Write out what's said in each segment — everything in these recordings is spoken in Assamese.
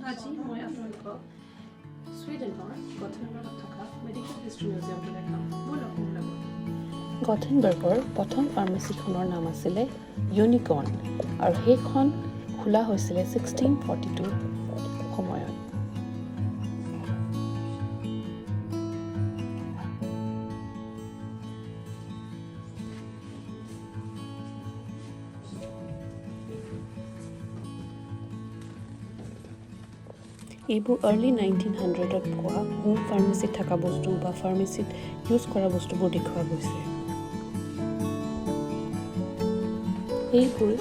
আজি মই আপোনালোকক ছুইডেনৰ গথেনবাৰ্গত থকা মেডিকেল হিষ্ট্ৰী মিউজিয়ামটো দেখাম। ব'লক মোৰ লগত। গথেনবাৰ্গৰ প্ৰথম ফাৰ্মাচীখনৰ নাম আছিলে ইউনিকৰ্ণ আৰু সেইখন খোলা হৈছিলে 1642 সময়ত। এইবোৰ আৰ্লি 1900ত পোৱা হোম ফাৰ্মাচীত থকা বস্তু বা ফাৰ্মাচীত ইউজ কৰা বস্তুবোৰ দেখুওৱা গৈছে। এইবোৰ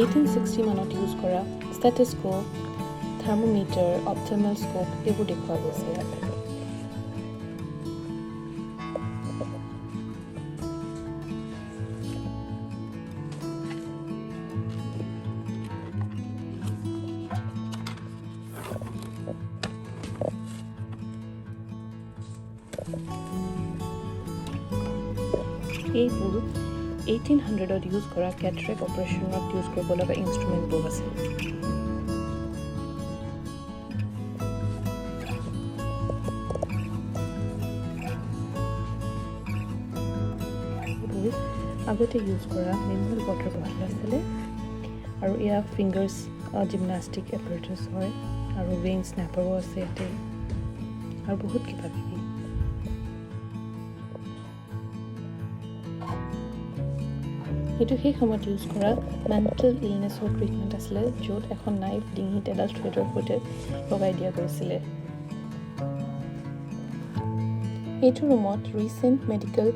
1860 মানত ইউজ কৰা ষ্টেথোস্কোপ, থাৰ্মোমিটাৰ, অপথেলমল স্কোপ এইবোৰ দেখুওৱা গৈছে ইয়াতে। এইবোৰ 1800ত ইউজ কৰা কেটাৰেক্ট অপাৰেশ্যনত ইউজ কৰিব লগা ইনষ্ট্ৰুমেণ্টবোৰ আছিল। এইবোৰ আগতে ইউজ কৰা মিনাৰেল ৱাটাৰ বটল আছিলে আৰু এয়া ফিংগাৰ্ছ জিমনাষ্টিক এপাৰেটাছ হয় আৰু ৱেইন স্নেপাৰো আছে ইয়াতে আৰু বহুত কিবা কিবি। এইটো সেই সময়ত ইউজ কৰা মেণ্টেল ইলনেছৰ ট্ৰিটমেণ্ট আছিলে, য'ত এখন নাইফ ডিঙিত এডাল থ্ৰেডৰ সৈতে লগাই দিয়া গৈছিলে। এইটো ৰুমত ৰিচেণ্ট মেডিকেল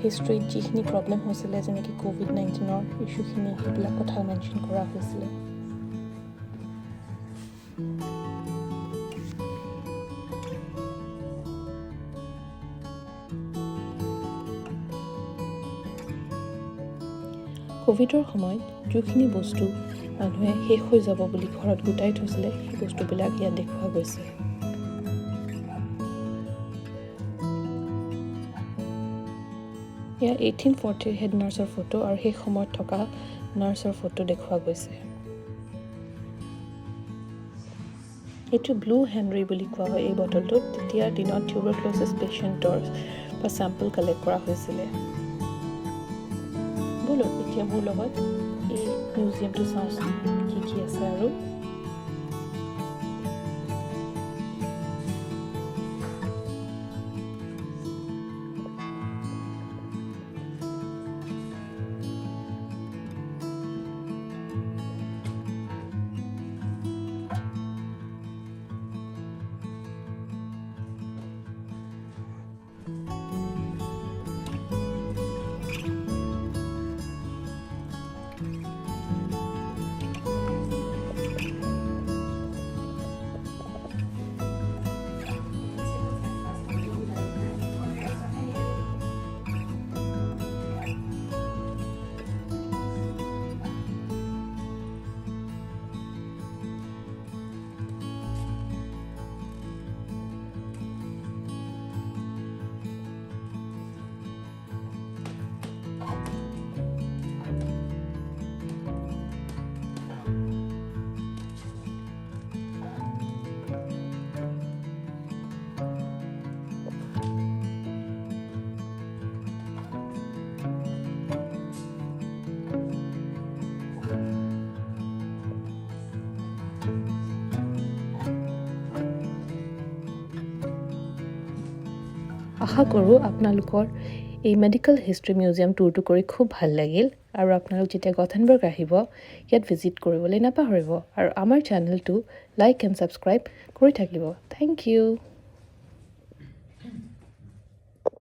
হিষ্ট্ৰীত যিখিনি প্ৰব্লেম হৈছিলে, যেনেকৈ COVID-19ৰ ইছ্যুখিনি, সেইবিলাক কথা মেনশ্যন কৰা হৈছিলে। ক'ভিডৰ সময়ত যিখিনি বস্তু মানুহে শেষ হৈ যাব বুলি ঘৰত গোটাই থৈছিলে, সেই বস্তুবিলাক ইয়াত দেখুওৱা গৈছে। ইয়াত 1840 হেড নাৰ্ছৰ ফটো আৰু সেই সময়ত থকা নাৰ্ছৰ ফটো দেখুওৱা গৈছে। এইটো ব্লু হেনৰী বুলি কোৱা হয় এই বটলটোত। তেতিয়াৰ দিনত টিউবাৰক্লোচিছ পেচেণ্টৰ পৰা চেম্পল কালেক্ট কৰা হৈছিলে। ব'লক এতিয়া মোৰ লগত এই মিউজিয়ামটো চাওঁচোন কি কি আছে আৰু। আশা কৰোঁ আপোনালোকৰ এই মেডিকেল হিষ্ট্ৰী মিউজিয়াম টুৰটো কৰি খুব ভাল লাগিল আৰু আপোনালোক যেতিয়া গথেনবাৰ্গ আহিব ইয়াত ভিজিট কৰিবলৈ নাপাহৰিব আৰু আমাৰ চেনেলটো লাইক এণ্ড ছাবস্ক্ৰাইব কৰি থাকিব। Thank U.